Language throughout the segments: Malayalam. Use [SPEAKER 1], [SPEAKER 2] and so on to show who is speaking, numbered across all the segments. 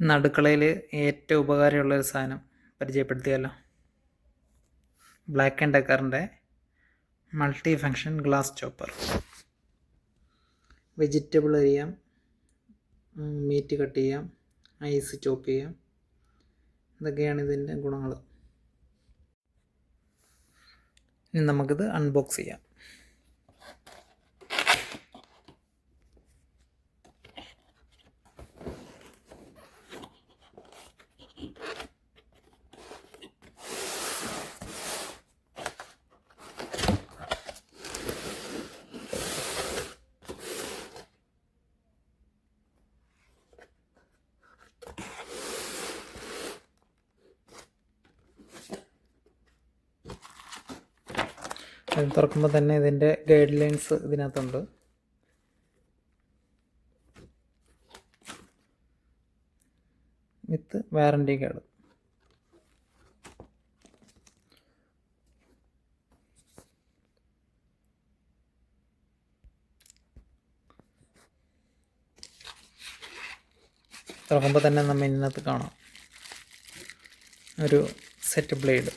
[SPEAKER 1] ഇന്ന് അടുക്കളയിൽ ഏറ്റവും ഉപകാരമുള്ളൊരു സാധനം പരിചയപ്പെടുത്തിയല്ലോ. ബ്ലാക്ക് ആൻഡ് ഡെക്കറിൻ്റെ multi function glass chopper. Vegetable അരിയാം, മീറ്റ് കട്ട് ചെയ്യാം, ഐസ് ചോപ്പ് ചെയ്യാം. ഇതൊക്കെയാണ് ഇതിൻ്റെ ഗുണങ്ങൾ. ഇനി നമുക്കിത് അൺബോക്സ് ചെയ്യാം. അത് തുറക്കുമ്പോൾ തന്നെ ഇതിൻ്റെ ഗൈഡ് ലൈൻസ് ഇതിനകത്തുണ്ട്. വിത്ത് വാറണ്ടി കാർഡ്. തുറക്കുമ്പോൾ തന്നെ നമ്മൾ ഇതിനകത്ത് കാണാം ഒരു സെറ്റ് ബ്ലേഡ്.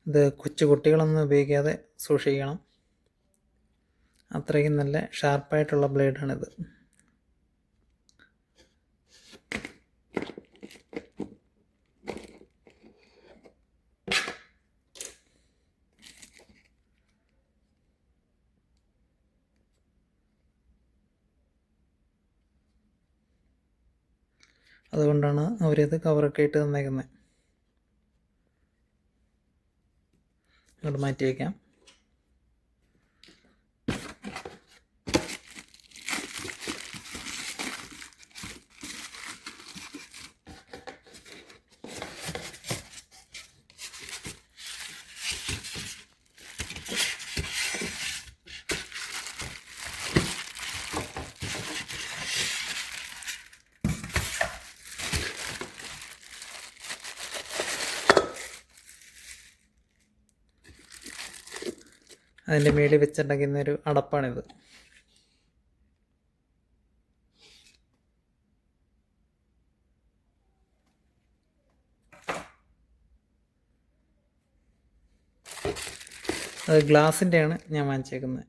[SPEAKER 1] ഇത് കൊച്ചു കുട്ടികളൊന്നും ഉപയോഗിക്കാതെ സൂക്ഷിക്കണം. അത്രയ്ക്കും നല്ല ഷാർപ്പായിട്ടുള്ള ബ്ലേഡാണിത്. അതുകൊണ്ടാണ് അവരിത് കവറൊക്കെ ഇട്ട് തന്നേക്കുന്നത്. ഇങ്ങോട്ട് മാറ്റി വയ്ക്കാം. അതിൻ്റെ മേളിൽ വെച്ചുണ്ടാക്കുന്നൊരു അടപ്പാണിത്. അത് ഗ്ലാസിൻ്റെയാണ് ഞാൻ വാങ്ങിച്ചേക്കുന്നത്.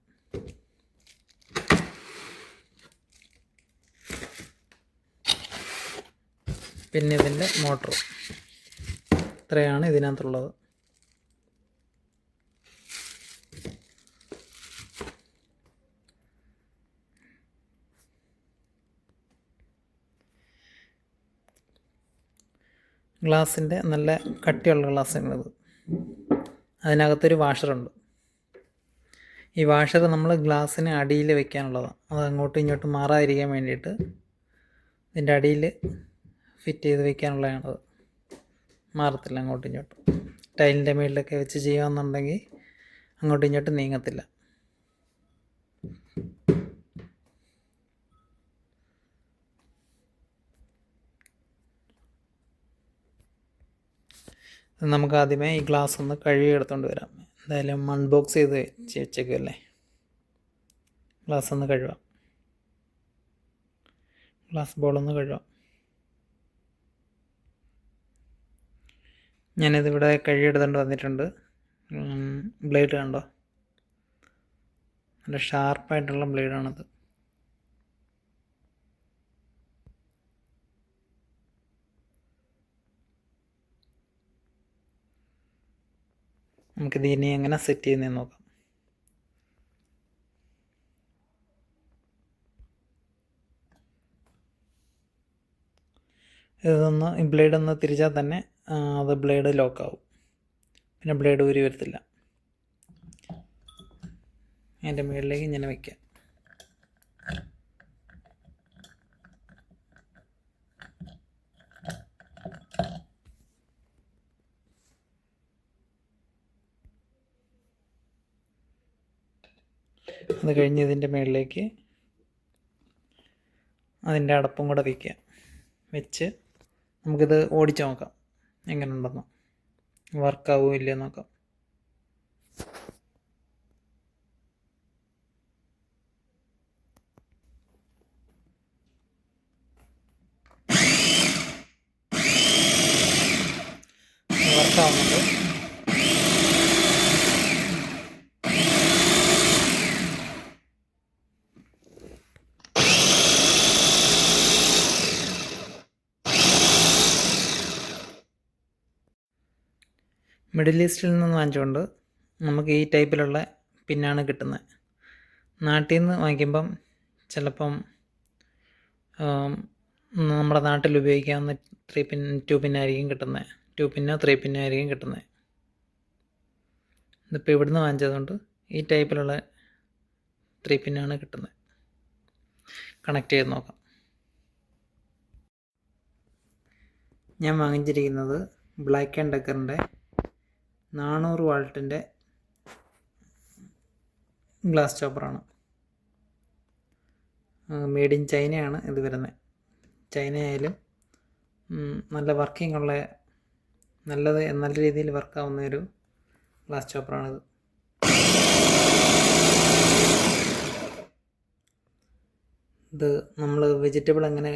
[SPEAKER 1] പിന്നെ ഇതിൻ്റെ മോട്ടർ. ഇത്രയാണ് ഇതിനകത്തുള്ളത്. ഗ്ലാസിൻ്റെ നല്ല കട്ടിയുള്ള ഗ്ലാസ്സാണിത്. അതിനകത്തൊരു വാഷറുണ്ട്. ഈ വാഷർ നമ്മൾ ഗ്ലാസ്സിന് അടിയിൽ വെക്കാനുള്ളതാണ്. അത് അങ്ങോട്ടും ഇങ്ങോട്ടും മാറാതിരിക്കാൻ വേണ്ടിയിട്ട് ഇതിൻ്റെ അടിയിൽ ഫിറ്റ് ചെയ്ത് വെക്കാനുള്ളതാണത്. മാറത്തില്ല അങ്ങോട്ടും ഇങ്ങോട്ടും. ടൈലിൻ്റെ മുകളിലൊക്കെ വെച്ച് ചെയ്യുകയെന്നുണ്ടെങ്കിൽ അങ്ങോട്ടും ഇങ്ങോട്ടും നീങ്ങത്തില്ല. നമുക്ക് ആദ്യമേ ഈ ഗ്ലാസ് ഒന്ന് കഴുകി എടുത്തുകൊണ്ട് വരാം. എന്തായാലും അൺബോക്സ് ചെയ്ത് വെച്ചേക്കല്ലേ. ഗ്ലാസ് ഒന്ന് കഴുകാം. ഗ്ലാസ് ബോളൊന്ന് കഴുകാം. ഞാനിതിവിടെ കഴുകിയെടുത്തുകൊണ്ട് വന്നിട്ടുണ്ട്. ബ്ലേഡ് കണ്ടോ, നല്ല ഷാർപ്പായിട്ടുള്ള ബ്ലേഡാണത്. നമുക്കിത് ഇനി എങ്ങനെ സെറ്റ് ചെയ്യുന്നതെന്ന് നോക്കാം. ഇതൊന്ന് ബ്ലേഡ് ഒന്ന് തിരിച്ചാൽ തന്നെ അത് ബ്ലേഡ് ലോക്കാവും. പിന്നെ ബ്ലേഡ് ഊരി വരത്തില്ല. അതിൻ്റെ മുകളിലേക്ക് ഇങ്ങനെ വയ്ക്കാം. അത് കഴിഞ്ഞ് ഇതിൻ്റെ മുകളിലേക്ക് അതിൻ്റെ അടപ്പും കൂടെ വയ്ക്കുക. വെച്ച് നമുക്കിത് ഓടിച്ച് നോക്കാം എങ്ങനെ ഉണ്ടെന്ന്. വർക്കാവോ ഇല്ലയോ നോക്കാം. വർക്കാവുന്നുണ്ട്. മിഡിൽ ഈസ്റ്റിൽ നിന്ന് വാങ്ങിച്ചുകൊണ്ട് നമുക്ക് ഈ ടൈപ്പിലുള്ള പിന്നാണ് കിട്ടുന്നത്. നാട്ടിൽ നിന്ന് വാങ്ങിക്കുമ്പം ചിലപ്പം നമ്മുടെ നാട്ടിൽ ഉപയോഗിക്കാവുന്ന 3 പിൻ 2 പിന്നായിരിക്കും കിട്ടുന്നത്. 2 പിന്നോ 3 പിന്നോ ആയിരിക്കും കിട്ടുന്നത്. ഇതിപ്പോൾ ഇവിടുന്ന് വാങ്ങിച്ചതുകൊണ്ട് ഈ ടൈപ്പിലുള്ള 3 പിന്നാണ് കിട്ടുന്നത്. കണക്ട് ചെയ്ത് നോക്കാം. ഞാൻ വാങ്ങിച്ചിരിക്കുന്നത് ബ്ലാക്ക് ആൻഡ് ഡെക്കറിൻ്റെ 400 വാൾട്ടിൻ്റെ ഗ്ലാസ് ചോപ്പറാണ്. മെയ്ഡ് ഇൻ ചൈനയാണ് ഇത് വരുന്നത്. ചൈന ആയാലും നല്ല വർക്കിംഗ് ഉള്ള നല്ല രീതിയിൽ വർക്കാവുന്ന ഒരു ഗ്ലാസ് ചോപ്പറാണിത്. ഇത് നമ്മൾ വെജിറ്റബിൾ എങ്ങനെ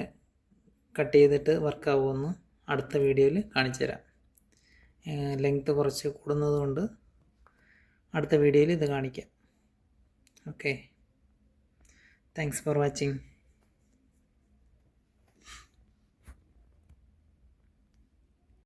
[SPEAKER 1] കട്ട് ചെയ്തിട്ട് വർക്കാവുമെന്ന് അടുത്ത വീഡിയോയിൽ കാണിച്ചു തരാം. ലെങ്ത്ത് കുറച്ച് കൂടുന്നത് കൊണ്ട് അടുത്ത വീഡിയോയിൽ ഇത് കാണിക്കാം. Okay, thanks for watching.